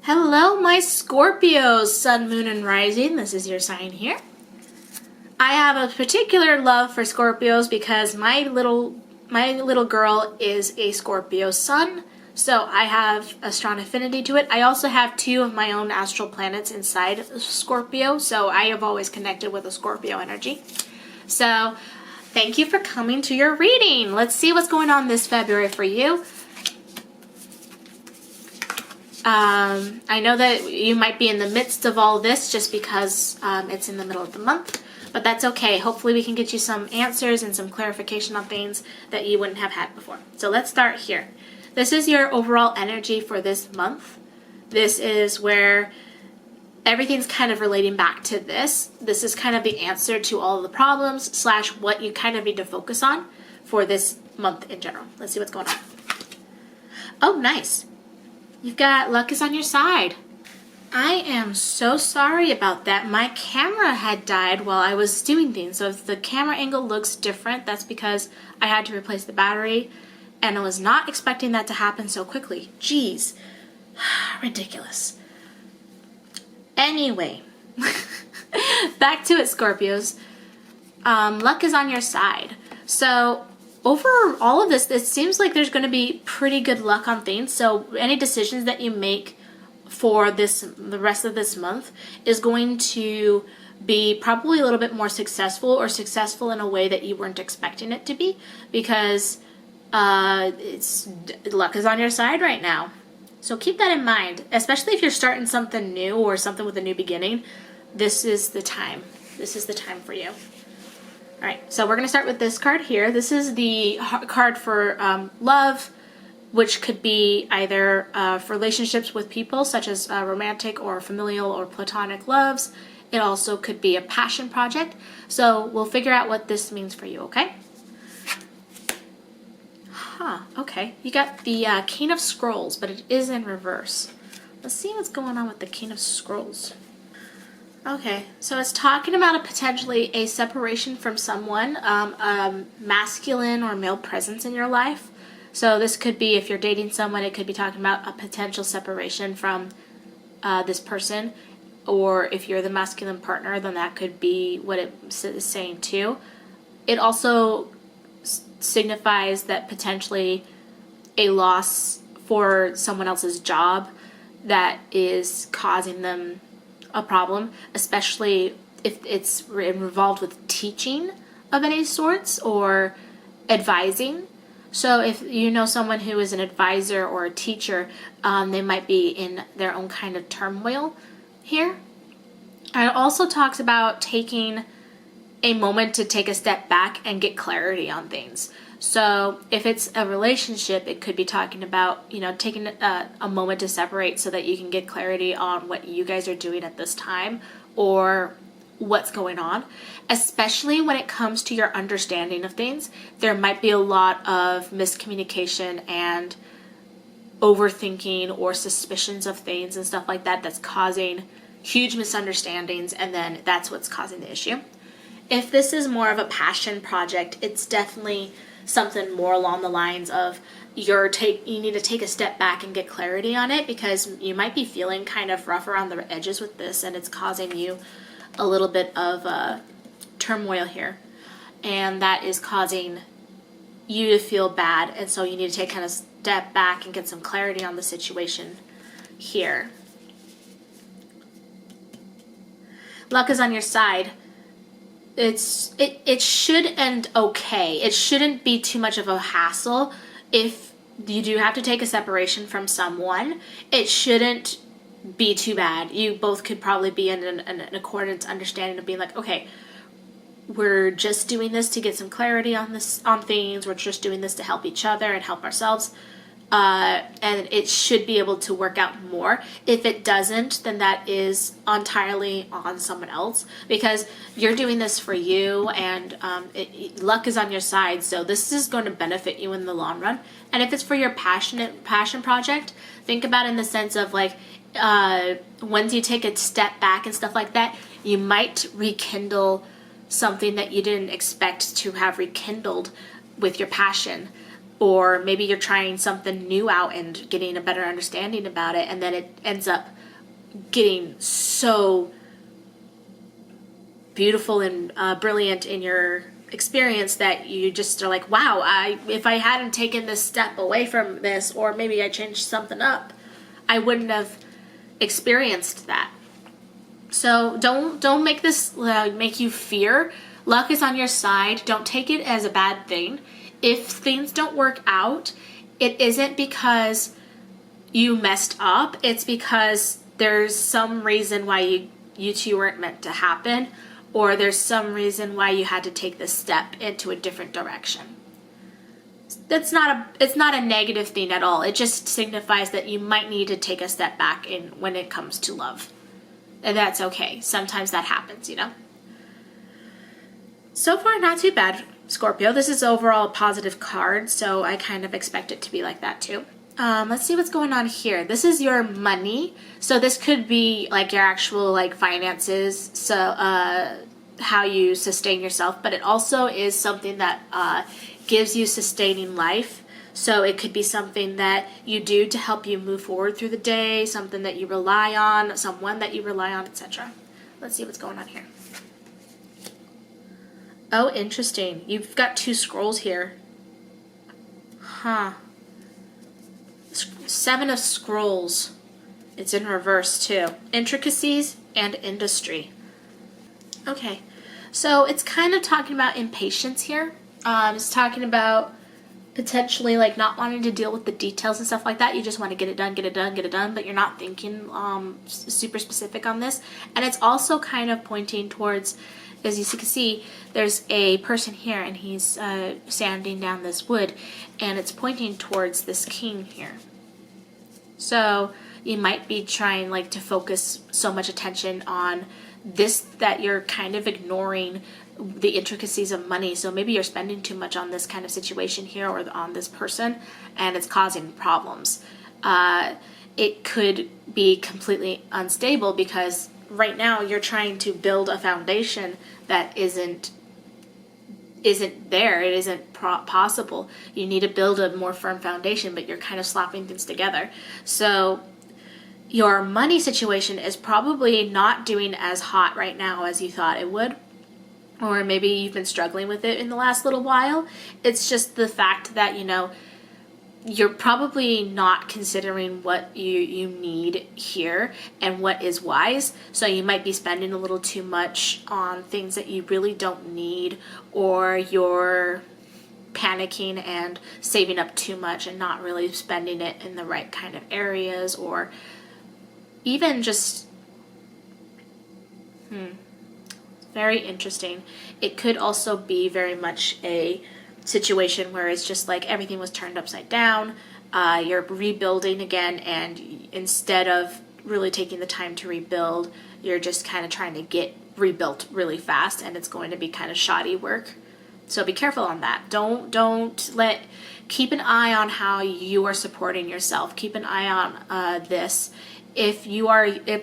Hello, my Scorpios, Sun, Moon, and Rising. This is your sign here. I have a particular love for Scorpios because my little girl is a Scorpio Sun, so I have a strong affinity to it. I also have two of my own astral planets inside Scorpio, so I have always connected with a Scorpio energy. So, thank you for coming to your reading. Let's see what's going on this February for you. I know that you might be in the midst of all this just because it's in the middle of the month, but that's okay. Hopefully we can get you some answers and some clarification on things that you wouldn't have had before. So let's start here. This is your overall energy for this month. This is where everything's kind of relating back to this. This is kind of the answer to all of the problems / what you kind of need to focus on for this month in general. Let's see what's going on. Oh, nice. You've got luck is on your side. I am so sorry about that. My camera had died while I was doing things. So if the camera angle looks different, that's because I had to replace the battery. And I was not expecting that to happen so quickly. Jeez. Ridiculous. Anyway. Back to it, Scorpios. Luck is on your side. So over all of this, it seems like there's going to be pretty good luck on things. So any decisions that you make for the rest of this month is going to be probably a little bit more successful, or successful in a way that you weren't expecting it to be, because luck is on your side right now. So keep that in mind, especially if you're starting something new or something with a new beginning. This is the time. This is the time for you. All right, so we're going to start with this card here. This is the card for love, which could be either for relationships with people, such as romantic or familial or platonic loves. It also could be a passion project. So we'll figure out what this means for you, okay? Okay. You got the King of Scrolls, but it is in reverse. Let's see what's going on with the King of Scrolls. Okay, so it's talking about potentially a separation from someone, masculine or male presence in your life. So this could be, if you're dating someone, it could be talking about a potential separation from this person. Or if you're the masculine partner, then that could be what it is saying too. It also signifies that potentially a loss for someone else's job that is causing them a problem, especially if it's involved with teaching of any sorts or advising. So if you know someone who is an advisor or a teacher, they might be in their own kind of turmoil here. And it also talks about taking a moment to take a step back and get clarity on things. So if it's a relationship, it could be talking about, taking a moment to separate so that you can get clarity on what you guys are doing at this time or what's going on. Especially when it comes to your understanding of things, there might be a lot of miscommunication and overthinking or suspicions of things and stuff like that that's causing huge misunderstandings, and then that's what's causing the issue. If this is more of a passion project, it's definitely something more along the lines of you need to take a step back and get clarity on it, because you might be feeling kind of rough around the edges with this, and it's causing you a little bit of turmoil here, and that is causing you to feel bad, and so you need to take kind of step back and get some clarity on the situation here. Luck is on your side. It should end okay. It shouldn't be too much of a hassle. If you do have to take a separation from someone, it shouldn't be too bad. You both could probably be in an accordance understanding of being like, okay, we're just doing this to get some clarity on things. We're just doing this to help each other and help ourselves. And it should be able to work out more. If it doesn't, then that is entirely on someone else, because you're doing this for you, and luck is on your side. So this is going to benefit you in the long run. And if it's for your passion project, think about it in the sense of like, once you take a step back and stuff like that, you might rekindle something that you didn't expect to have rekindled with your passion. or maybe you're trying something new out and getting a better understanding about it, and then it ends up getting so beautiful and brilliant in your experience that you just are like, wow, if I hadn't taken this step away from this, or maybe I changed something up, I wouldn't have experienced that. So don't make this make you fear. Luck is on your side. Don't take it as a bad thing. If things don't work out, it isn't because you messed up. It's because there's some reason why you two weren't meant to happen, or there's some reason why you had to take this step into a different direction. It's not a negative thing at all. It just signifies that you might need to take a step back when it comes to love. And that's okay. Sometimes that happens, you know. So far, not too bad, Scorpio. This is overall a positive card, so I kind of expect it to be like that too. Let's see what's going on here. This is your money. So this could be like your actual like finances, so how you sustain yourself, but it also is something that gives you sustaining life. So it could be something that you do to help you move forward through the day, something that you rely on, someone that you rely on, etc. Let's see what's going on here. Oh, interesting. You've got 2 scrolls here. Huh. 7 of Scrolls. It's in reverse too. Intricacies and industry. Okay. So it's kind of talking about impatience here. It's talking about potentially like not wanting to deal with the details and stuff like that. You just want to get it done, but you're not thinking super specific on this. And it's also kind of pointing towards, as you can see, there's a person here and he's sanding down this wood, and it's pointing towards this king here. So you might be trying like to focus so much attention on this that you're kind of ignoring the intricacies of money. So maybe you're spending too much on this kind of situation here, or on this person, and it's causing problems. It could be completely unstable because right now you're trying to build a foundation that isn't there. It isn't possible. You need to build a more firm foundation, but you're kind of slapping things together. So your money situation is probably not doing as hot right now as you thought it would. Or maybe you've been struggling with it in the last little while. It's just the fact that, you know, you're probably not considering what you need here and what is wise. So you might be spending a little too much on things that you really don't need, or you're panicking and saving up too much and not really spending it in the right kind of areas, or even just very interesting. It could also be very much a situation where it's just like everything was turned upside down. You're rebuilding again, and instead of really taking the time to rebuild, you're just kind of trying to get rebuilt really fast, and it's going to be kind of shoddy work. So be careful on that. Keep an eye on how you are supporting yourself. Keep an eye on this. If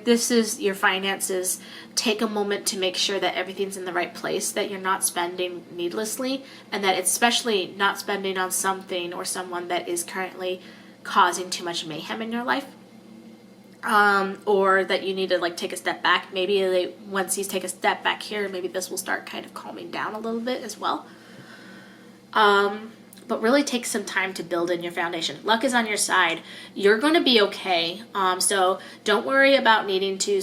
this is your finances, take a moment to make sure that everything's in the right place, that you're not spending needlessly, and that it's especially not spending on something or someone that is currently causing too much mayhem in your life. Or that you need to like take a step back. Maybe once you take a step back here, maybe this will start kind of calming down a little bit as well. But really take some time to build in your foundation. Luck is on your side. You're going to be okay. So don't worry about needing to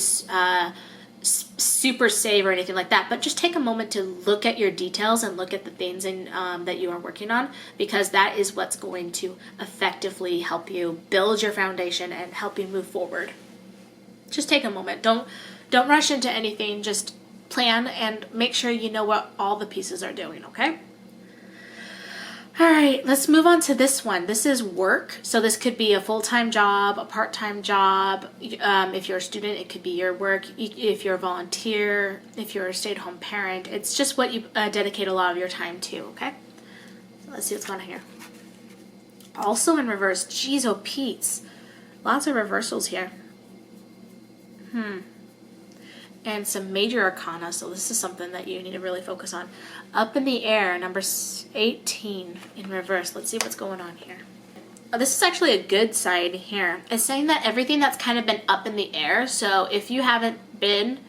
super save or anything like that, but just take a moment to look at your details and look at the things that you are working on, because that is what's going to effectively help you build your foundation and help you move forward. Just take a moment. Don't rush into anything. Just plan and make sure you know what all the pieces are doing, okay? All right, let's move on to this one. This is work. So this could be a full-time job, a part-time job. If you're a student, it could be your work. If you're a volunteer, if you're a stay-at-home parent, it's just what you dedicate a lot of your time to, okay? So let's see what's going on here. Also in reverse, geez, oh Pete's. Lots of reversals here. and some major arcana. So this is something that you need to really focus on. Up in the air, number 18 in reverse. Let's see what's going on here. Oh, this is actually a good sign here. It's saying that everything that's kind of been up in the air. So if you haven't been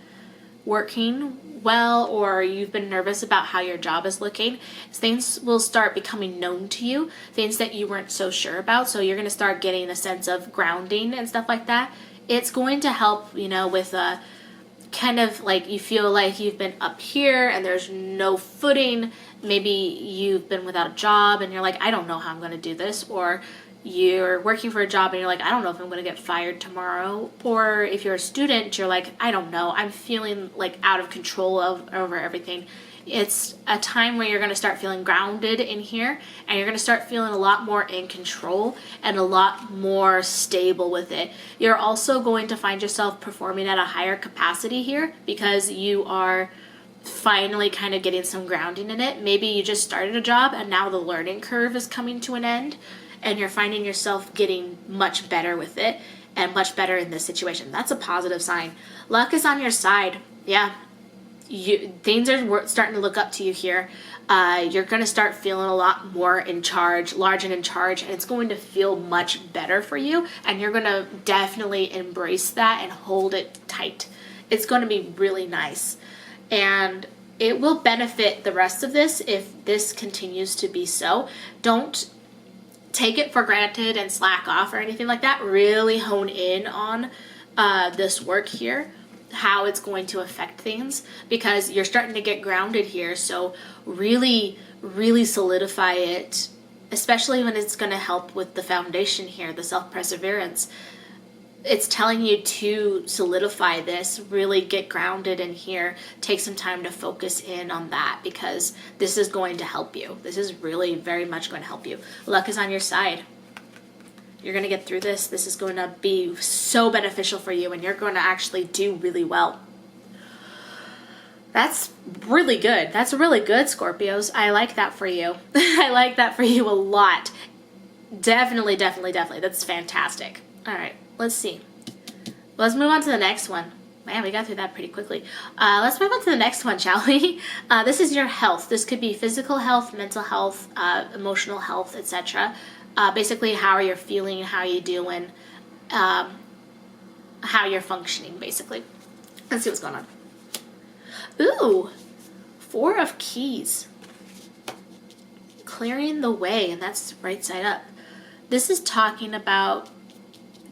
working well, or you've been nervous about how your job is looking, things will start becoming known to you, things that you weren't so sure about. So you're going to start getting a sense of grounding and stuff like that. It's going to help, you know, with kind of like you feel like you've been up here and there's no footing. Maybe you've been without a job and you're like, I don't know how I'm going to do this. Or you're working for a job and you're like, I don't know if I'm going to get fired tomorrow. Or if you're a student, you're like, I don't know, I'm feeling like out of control over everything. It's a time where you're going to start feeling grounded in here, and you're going to start feeling a lot more in control and a lot more stable with it. You're also going to find yourself performing at a higher capacity here because you are finally kind of getting some grounding in it. Maybe you just started a job and now the learning curve is coming to an end, and you're finding yourself getting much better with it and much better in this situation. That's a positive sign. Luck is on your side. Yeah. Things are starting to look up to you here. You're going to start feeling a lot more in charge, large and in charge, and it's going to feel much better for you, and you're going to definitely embrace that and hold it tight. It's going to be really nice, and it will benefit the rest of this if this continues to be so. Don't take it for granted and slack off or anything like that. Really hone in on this work here, how it's going to affect things, because you're starting to get grounded here. So really solidify it, especially when it's going to help with the foundation here, the self-perseverance. It's telling you to solidify this, really get grounded in here, take some time to focus in on that, because this is going to help you. This is really very much going to help you. Luck is on your side. You're going to get through this. This is going to be so beneficial for you, and you're going to actually do really well. That's really good. That's really good, Scorpios. I like that for you. I like that for you a lot. Definitely. That's fantastic. All right, let's see. Let's move on to the next one. Man, we got through that pretty quickly. Let's move on to the next one, shall we? This is your health. This could be physical health, mental health, emotional health, etc. Basically, how you're feeling, how you're doing, how you're functioning, basically. Let's see what's going on. Ooh, 4 of Keys. Clearing the way, and that's right side up. This is talking about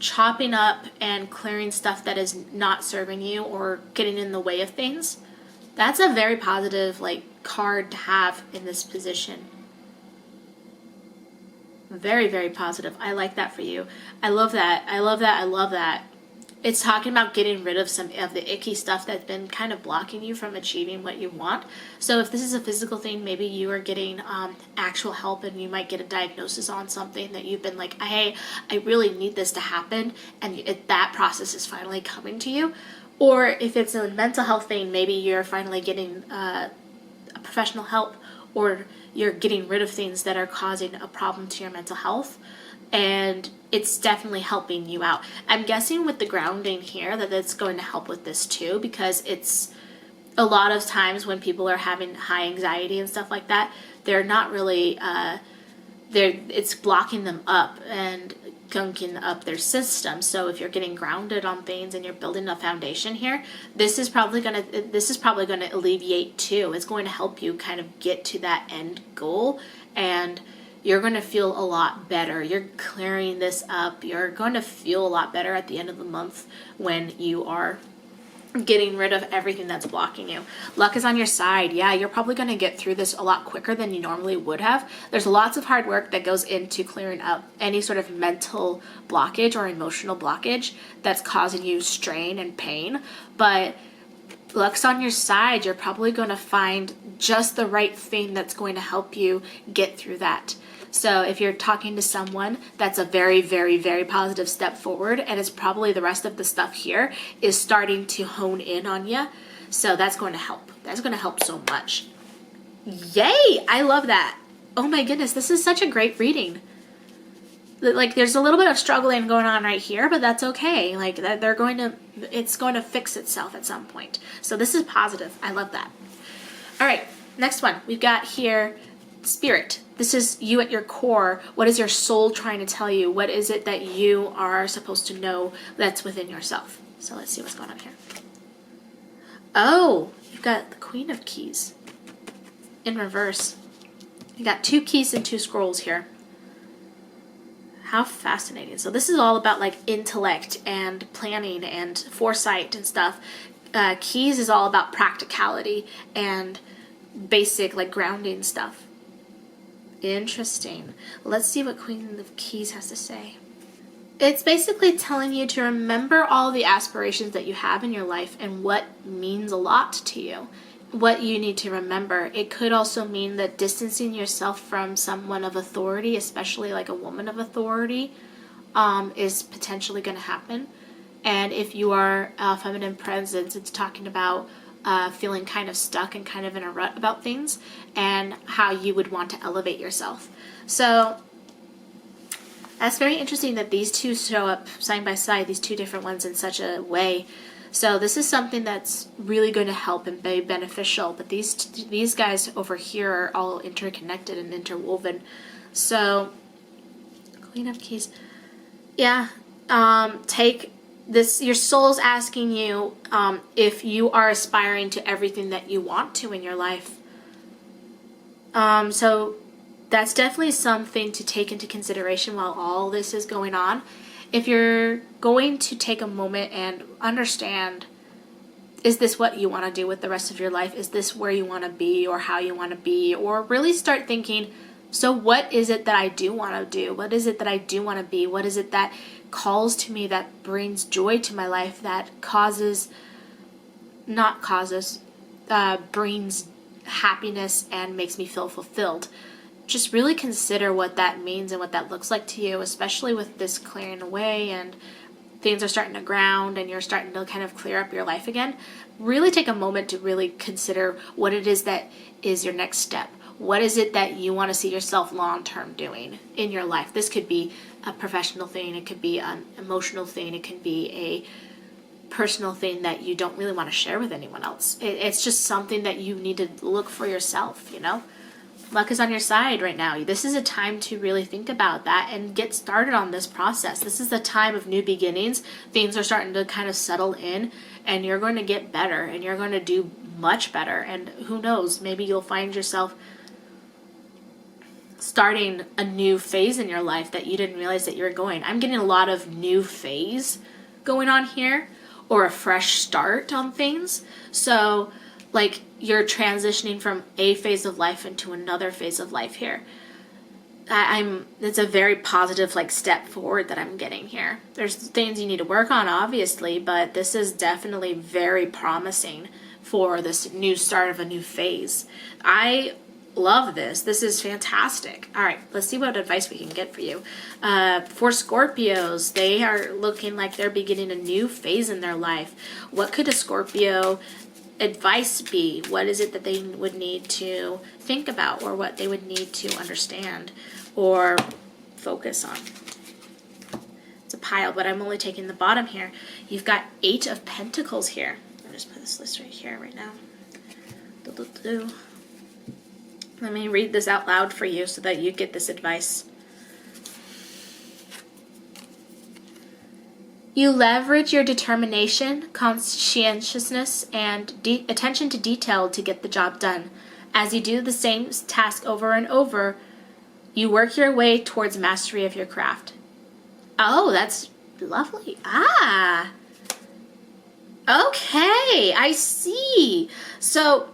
chopping up and clearing stuff that is not serving you or getting in the way of things. That's a very positive card to have in this position. Very positive. I like that for you. I love that. It's talking about getting rid of some of the icky stuff that's been kind of blocking you from achieving what you want. So if this is a physical thing, maybe you are getting actual help, and you might get a diagnosis on something that you've been like, hey, I really need this to happen, and that process is finally coming to you. Or if it's a mental health thing, maybe you're finally getting a professional help, or you're getting rid of things that are causing a problem to your mental health, and it's definitely helping you out. I'm guessing with the grounding here that it's going to help with this too, because it's a lot of times when people are having high anxiety and stuff like that, they're not really, it's blocking them up and gunking up their system. So if you're getting grounded on things and you're building a foundation here, this is probably going to alleviate too. It's going to help you kind of get to that end goal, and you're going to feel a lot better. You're clearing this up. You're going to feel a lot better at the end of the month when you are getting rid of everything that's blocking you. Luck is on your side. Yeah, you're probably going to get through this a lot quicker than you normally would have. There's lots of hard work that goes into clearing up any sort of mental blockage or emotional blockage that's causing you strain and pain. But luck's on your side. You're probably going to find just the right thing that's going to help you get through that. So if you're talking to someone, that's a very positive step forward, and it's probably the rest of the stuff here is starting to hone in on you. So that's going to help. That's going to help so much. Yay! I love that. Oh my goodness, this is such a great reading. like there's a little bit of struggling going on right here, but that's okay. Like it's going to fix itself at some point. So this is positive. I love that. All right, next one. We've got here spirit. This is you at your core. What is your soul trying to tell you? What is it that you are supposed to know that's within yourself? So let's see what's going on here. Oh, you've got the Queen of Keys in reverse. You got 2 keys and 2 scrolls here. How fascinating. So this is all about like intellect and planning and foresight and stuff. Keys is all about practicality and basic like grounding stuff. Interesting. Let's see what Queen of Keys has to say. It's basically telling you to remember all the aspirations that you have in your life and what means a lot to you. What you need to remember. It could also mean that distancing yourself from someone of authority, especially like a woman of authority, is potentially going to happen. And if you are a feminine presence, it's talking about feeling kind of stuck and kind of in a rut about things and how you would want to elevate yourself. So that's very interesting that these two show up side by side, these 2 different ones in such a way. So this is something that's really going to help and be beneficial. But these guys over here are all interconnected and interwoven. So Queen of Keys. Yeah. Take this. Your soul's asking you if you are aspiring to everything that you want to in your life. So that's definitely something to take into consideration while all this is going on. If you're going to take a moment and understand, is this what you want to do with the rest of your life? Is this where you want to be or how you want to be? Or really start thinking, so what is it that I do want to do? What is it that I do want to be? What is it that calls to me, that brings joy to my life, that brings happiness and makes me feel fulfilled? Just really consider what that means and what that looks like to you, especially with this clearing away and things are starting to ground and you're starting to kind of clear up your life again. Really take a moment to really consider what it is that is your next step. What is it that you want to see yourself long-term doing in your life? This could be a professional thing. It could be an emotional thing. It can be a personal thing that you don't really want to share with anyone else. It's just something that you need to look for yourself, you know? Luck is on your side right now. This is a time to really think about that and get started on this process. This is the time of new beginnings. Things are starting to kind of settle in and you're going to get better and you're going to do much better. And who knows, maybe you'll find yourself starting a new phase in your life that you didn't realize that you were going. I'm getting a lot of new phase going on here or a fresh start on things. So like you're transitioning from a phase of life into another phase of life here. It's a very positive like step forward that I'm getting here. There's things you need to work on obviously, but this is definitely very promising for this new start of a new phase. I love this. This is fantastic. All right, let's see what advice we can get for you. For Scorpios, they are looking like they're beginning a new phase in their life. What could a Scorpio advice be? What is it that they would need to think about or what they would need to understand or focus on? It's a pile, but I'm only taking the bottom here. You've got 8 of Pentacles here. I'll just put this list right here right now. Let me read this out loud for you so that you get this advice. You leverage your determination, conscientiousness, and attention to detail to get the job done. As you do the same task over and over, you work your way towards mastery of your craft. Oh, that's lovely. Ah. Okay, I see. So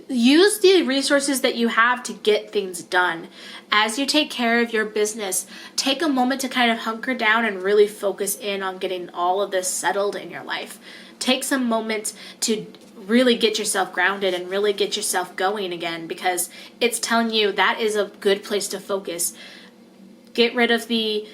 use the resources that you have to get things done. As you take care of your business, take a moment to kind of hunker down and really focus in on getting all of this settled in your life. Take some moments to really get yourself grounded and really get yourself going again, because it's telling you that is a good place to focus. Get rid of the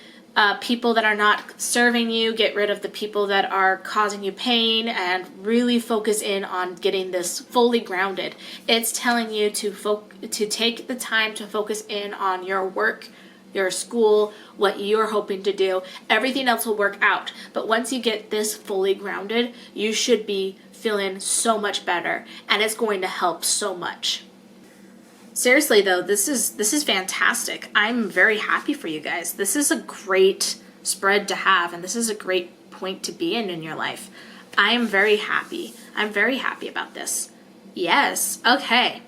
people that are not serving you. Get rid of the people that are causing you pain and really focus in on getting this fully grounded. It's telling you to take the time to focus in on your work, your school, what you're hoping to do. Everything else will work out. But once you get this fully grounded, you should be feeling so much better, and it's going to help so much. Seriously though, this is fantastic. I'm very happy for you guys. This is a great spread to have, and this is a great point to be in your life. I am very happy. I'm very happy about this. Yes. Okay.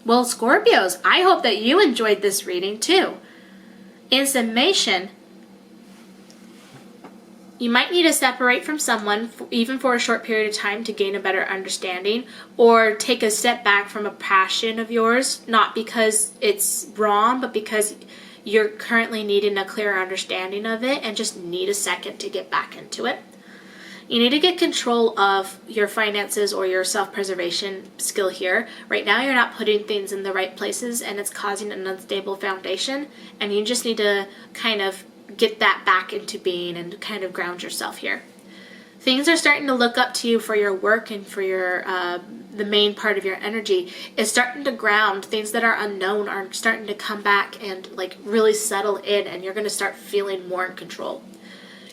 Well, Scorpios, I hope that you enjoyed this reading too. In summation, you might need to separate from someone, even for a short period of time, to gain a better understanding, or take a step back from a passion of yours, not because it's wrong, but because you're currently needing a clearer understanding of it and just need a second to get back into it. You need to get control of your finances or your self-preservation skill here. Right now you're not putting things in the right places and it's causing an unstable foundation, and you just need to kind of get that back into being and kind of ground yourself here. Things are starting to look up to you for your work and for your the main part of your energy is starting to ground. Things that are unknown are starting to come back and like really settle in, and you're going to start feeling more in control.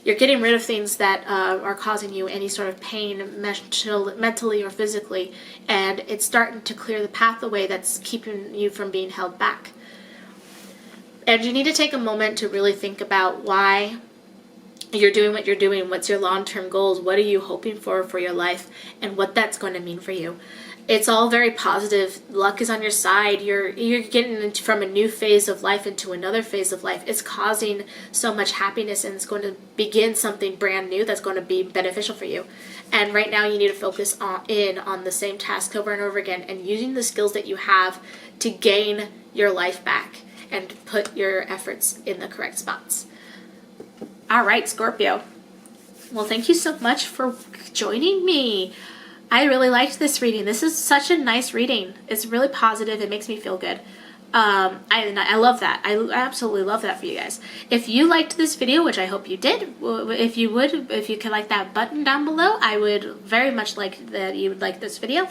You're getting rid of things that are causing you any sort of pain mentally or physically, and it's starting to clear the pathway that's keeping you from being held back. And you need to take a moment to really think about why you're doing what you're doing. What's your long-term goals? What are you hoping for your life, and what that's going to mean for you? It's all very positive. Luck is on your side. You're getting from a new phase of life into another phase of life. It's causing so much happiness, and it's going to begin something brand new that's going to be beneficial for you. And right now you need to focus on the same task over and over again, and using the skills that you have to gain your life back and put your efforts in the correct spots. All right, Scorpio. Well, thank you so much for joining me. I really liked this reading. This is such a nice reading. It's really positive. It makes me feel good. I love that. I absolutely love that for you guys. If you liked this video, which I hope you did, if you could like that button down below, I would very much like that you would like this video.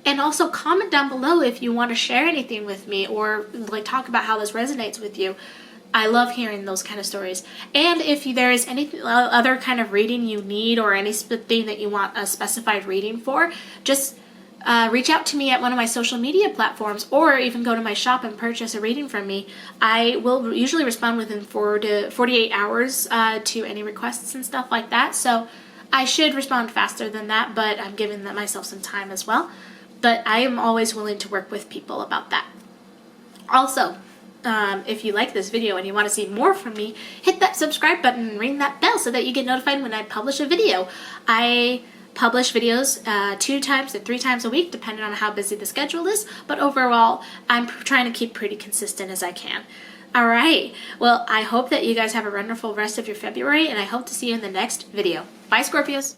And also comment down below if you want to share anything with me or like talk about how this resonates with you. I love hearing those kind of stories. And if there is any other kind of reading you need, or any thing that you want a specified reading for, just reach out to me at one of my social media platforms, or even go to my shop and purchase a reading from me. I will usually respond within 4 to 48 hours to any requests and stuff like that. So I should respond faster than that, but I'm giving myself some time as well. But I am always willing to work with people about that. Also, if you like this video and you want to see more from me, hit that subscribe button and ring that bell so that you get notified when I publish a video. I publish videos 2 times to 3 times a week, depending on how busy the schedule is. But overall, I'm trying to keep pretty consistent as I can. All right. Well, I hope that you guys have a wonderful rest of your February, and I hope to see you in the next video. Bye, Scorpios.